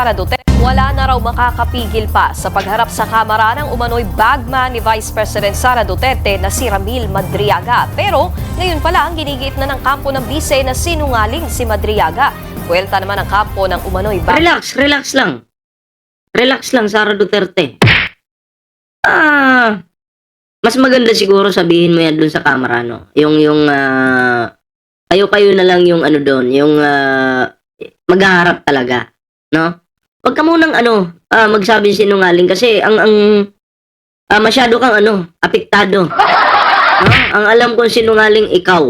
Sara Duterte. Wala na raw makakapigil pa sa pagharap sa kamara ng umano'y bagman ni Vice President Sara Duterte na si Ramil Madriaga. Pero ngayon pa lang ginigit na ng kampo ng bise na sinungaling si Madriaga. Puwelta naman ang kampo ng umano'y bagman. Relax lang. Relax lang, Sara Duterte. Mas maganda siguro sabihin mo yan dun sa camera, no? Kayo na lang yung ano doon, yung maghaharap talaga, no? Huwag ka munang magsabi sinungaling kasi masyado kang apektado. No? Ang alam kong sinungaling ikaw.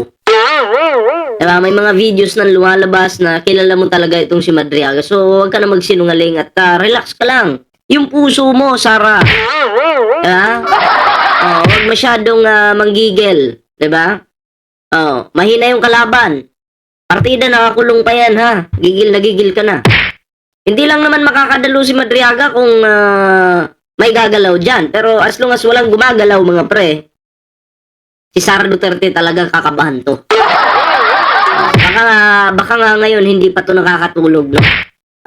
Diba? May mga videos na lumalabas na kilala mo talaga itong si Madriaga. So, huwag ka na magsinungaling at relax ka lang. Yung puso mo, Sara. Diba? Huwag masyadong manggigil. Diba? Mahina yung kalaban. Partida nakakulong pa yan, ha? Gigil na gigil ka na. Hindi lang naman makakadalo si Madriaga kung may gagalaw dyan. Pero as long as walang gumagalaw, mga pre, si Sara Duterte talaga kakabahan to. Baka nga ngayon hindi pa to nakakatulog, no?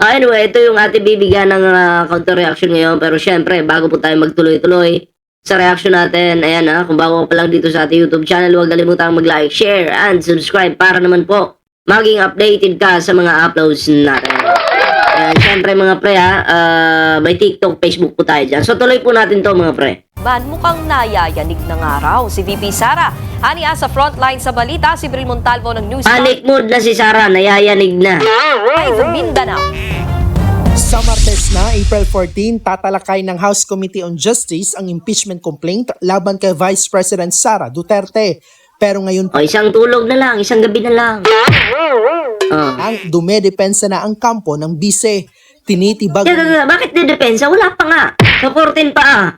Anyway, ito yung ating bibigyan ng counter-reaction ngayon. Pero syempre, bago po tayo magtuloy-tuloy sa reaction natin, ayan kung bago pa lang dito sa ating YouTube channel, huwag kalimutang mag-like, share, and subscribe para naman po maging updated ka sa mga uploads natin. Siyempre mga pre may TikTok, Facebook po tayo dyan. So tuloy po natin to mga pre. Mukhang nayayanig na nga raw si VP Sara. Aniya sa frontline sa balita, si Bril Montalvo ng News. Panic mood na si Sara, nayayanig na. Live Mindanao. Sa Martes na, April 14, tatalakay ng House Committee on Justice ang impeachment complaint laban kay Vice President Sara Duterte. Pero ngayon isang tulog na lang, isang gabi na lang. ang dumedepensa na ang kampo ng bise. Tinitibag. Bakit didepensa? Wala pa nga. Sa 14 pa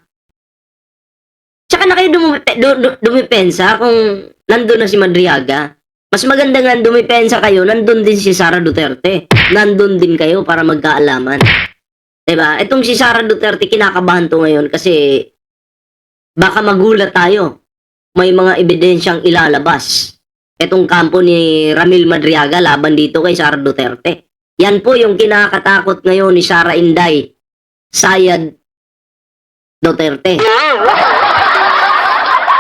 Tsaka na kayo dumipensa kung nandun na si Madriaga. Mas maganda nga dumipensa kayo, nandun din si Sara Duterte. Nandun din kayo para magkaalaman. Diba? Itong si Sara Duterte, kinakabahan to ngayon kasi baka magulat tayo. May mga ebidensyang ilalabas. Itong kampo ni Ramil Madriaga laban dito kay Sara Duterte. Yan po yung kinakatakot ngayon ni Sara Inday Sayad Duterte.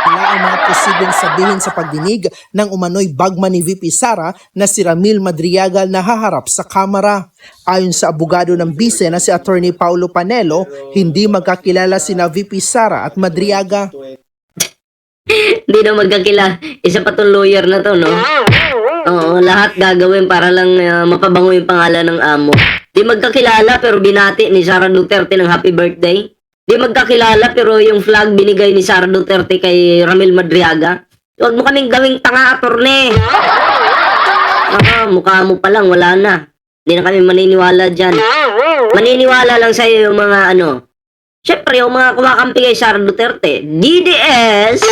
Wala ang mga posibleng sabihin sa pagdinig ng umano'y bagman ni VP Sara na si Ramil Madriaga na haharap sa kamera. Ayon sa abogado ng bise na si Attorney Paulo Panelo, hindi magkakilala sina VP Sara at Madriaga. Hindi na magkakilala. Isa pa tong lawyer na to, no? Lahat gagawin para lang mapabango yung pangalan ng amo. Di magkakilala pero binati ni Sara Duterte ng happy birthday. Di magkakilala pero yung flag binigay ni Sara Duterte kay Ramil Madriaga. Huwag mo kaming gawing tanga, attorney. Mukha mo pa lang, wala na. Hindi na kami maniniwala dyan. Maniniwala lang sa'yo yung mga Siyempre, yung mga kumakampi kay Sara Duterte, DDS!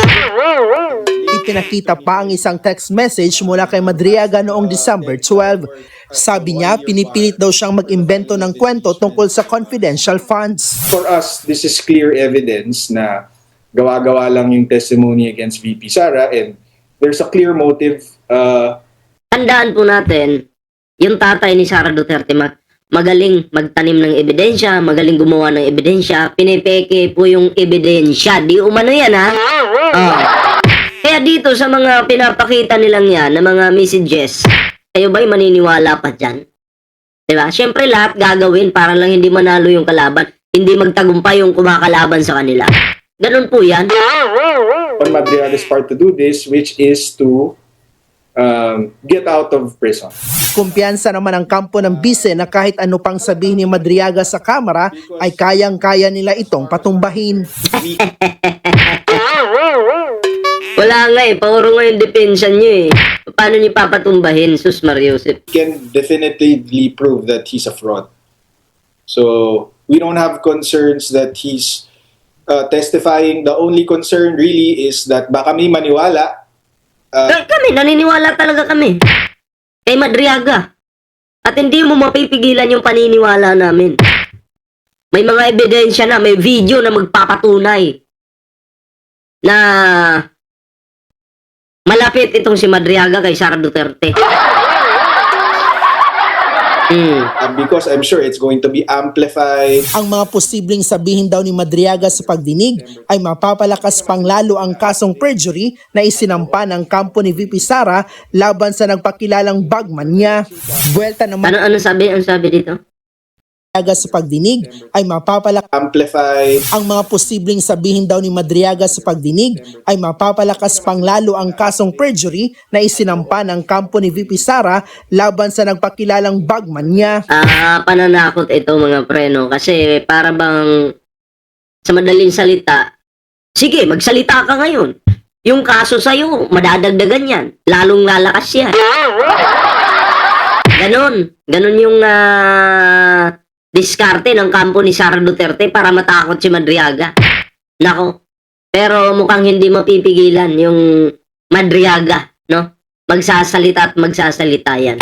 Ipinakita pa ang isang text message mula kay Madriaga noong December 12. Sabi niya, pinipilit daw siyang mag-imbento ng kwento tungkol sa confidential funds. For us, this is clear evidence na gawa-gawa lang yung testimony against VP Sara and there's a clear motive. Tandaan po natin, yung tatay ni Sara Duterte, magaling magtanim ng ebidensya, magaling gumawa ng ebidensya, pinipeke po yung ebidensya. Di umano yan, ha? Kaya dito sa mga pinapakita nilang yan, na mga messages, kayo ba'y maniniwala pa dyan? Diba? Siyempre lahat gagawin para lang hindi manalo yung kalaban, hindi magtagumpay yung kumakalaban sa kanila. Ganun po yan. On Madriaga's part to do this, which is to get out of prison. Kumpiyansa naman ang kampo ng bise na kahit ano pang sabihin ni Madriaga sa kamera ay kayang-kaya nila itong patumbahin. Wala nga puro nga yung depensa nyo Paano niyo papatumbahin, Sus Mariusip? Can definitively prove that he's a fraud. So, we don't have concerns that he's testifying. The only concern really is that baka may maniwala. Kami, naniniwala talaga kami. Kay Madriaga. At hindi mo mapipigilan yung paniniwala namin. May mga ebidensya na, may video na magpapatunay na malapit itong si Madriaga kay Sara Duterte. because I'm sure it's going to be amplified. Ang mga posibleng sabihin daw ni Madriaga sa pagdinig ay mapapalakas pang lalo ang kasong perjury na isinampa ng kampo ni VP Sara laban sa nagpakilalang bagman niya. Buwelta naman Ano sabi? Ano sabi dito? sa pagdinig ay mapapalakas Amplified. ang mga posibleng sabihin daw ni Madriaga sa pagdinig ay mapapalakas pang lalo ang kasong perjury na isinampa ng kampo ni VP Sara laban sa nagpakilalang bagman niya. Pananakot ito mga preno kasi para bang sa madaling salita, sige, magsalita ka ngayon. Yung kaso sa'yo, madadagdagan yan. Lalong lalakas yan. Ganon yung diskarte ng kampo ni Sara Duterte para matakot si Madriaga. Nako. Pero mukhang hindi mapipigilan yung Madriaga, no? Magsasalita at magsasalita yan.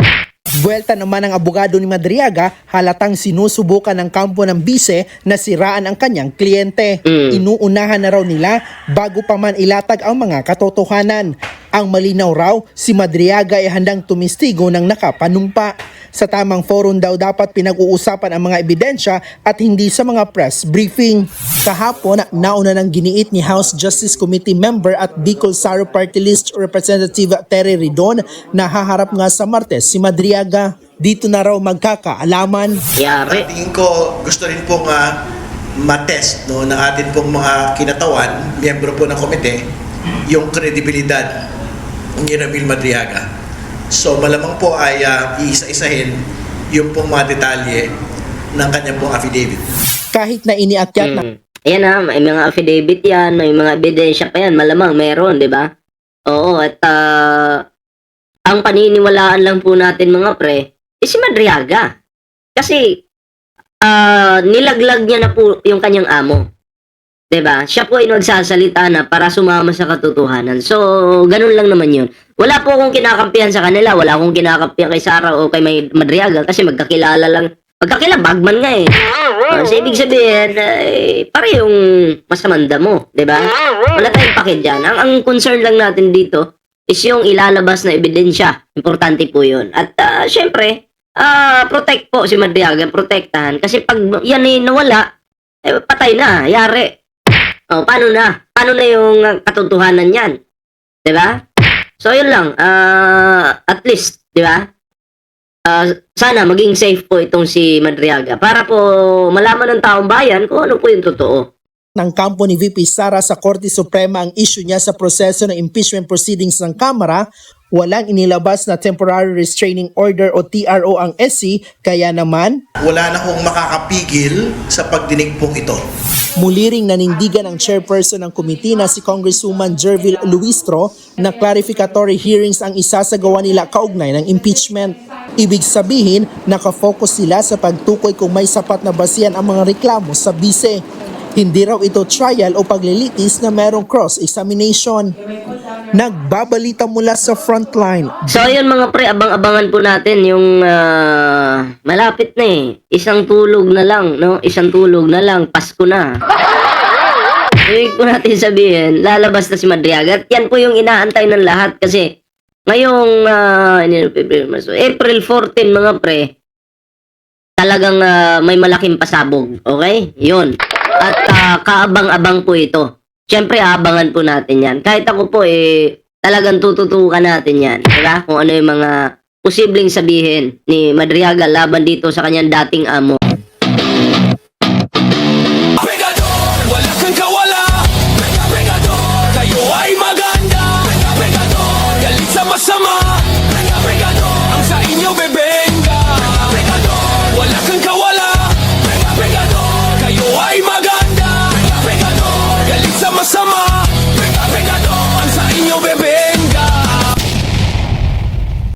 Buwelta naman ang abogado ni Madriaga, halatang sinusubukan ng kampo ng bise na siraan ang kanyang kliyente. Inuunahan na raw nila bago pa man ilatag ang mga katotohanan. Ang malinaw raw, si Madriaga ay handang tumistigo ng nakapanumpa. Sa tamang forum daw dapat pinag-uusapan ang mga ebidensya at hindi sa mga press briefing. Kahapon, nauna ng giniit ni House Justice Committee member at Bicol Saro Party List Representative Terry Ridon na haharap nga sa Martes si Madriaga. Dito na raw magkakaalaman. Yari. Tingin ko gusto rin pong matest no, ng atin pong mga kinatawan, miyembro po ng komite, yung kredibilidad ni Ramil Madriaga. So malamang po ay iisa-isahin yung pong mga detalye ng kanyang pong affidavit. Kahit na iniakyat na Ayan may mga affidavit yan, may mga ebidensya pa yan, malamang meron, di ba? Oo, at ang paniniwalaan lang po natin mga pre, si Madriaga. Kasi nilaglag niya na po yung kanyang amo. 'Di ba? Siya po ay nagsasalita na para sumama sa katotohanan. So, ganun lang naman 'yun. Wala po akong kinakampihan sa kanila, wala akong kinakampihan kay Sara o kay Madriaga kasi magkakilala lang. Magkakilala bagman nga eh. So, ibig sabihin, parehong masamanda mo, 'di ba? Wala tayong paki diyan. Ang concern lang natin dito is yung ilalabas na ebidensya. Importante po 'yun. At syempre, protect po si Madriaga, protektahan kasi pag yan ay nawala, patay na, yari. Oh, paano na? Paano na yung katotohanan yan? 'Di ba? So, yun lang. At least, 'di ba? Sana maging safe po itong si Madriaga para po malaman ng taong bayan kung ano po yung totoo. ng kampo ni VP Sara sa Korte Suprema ang issue niya sa proseso ng impeachment proceedings ng Kamara, walang inilabas na Temporary Restraining Order o TRO ang SC, kaya naman Wala na hong makakapigil sa pagdinig pong ito. muli ring nanindigan ang chairperson ng komite na si Congresswoman Jervil Luistro na clarificatory hearings ang isasagawa nila kaugnay ng impeachment. Ibig sabihin, nakafocus sila sa pagtukoy kung may sapat na basihan ang mga reklamo sa bise. Hindi raw ito trial o paglilitis na merong cross-examination. Nagbabalita mula sa frontline. So yun mga pre, abang-abangan po natin yung malapit na eh. Isang tulog na lang, no? Isang tulog na lang, Pasko na. Ibig po natin sabihin, lalabas na si Madriaga. At yan po yung inaantay ng lahat kasi ngayong April 14 mga pre, talagang may malaking pasabog. Okay? Yun. At kaabang-abang po ito. Siyempre, abangan po natin yan. Kahit ako po, talagang tututukan natin yan. Diba? Kung ano yung mga posibleng sabihin ni Madriaga laban dito sa kanyang dating amo.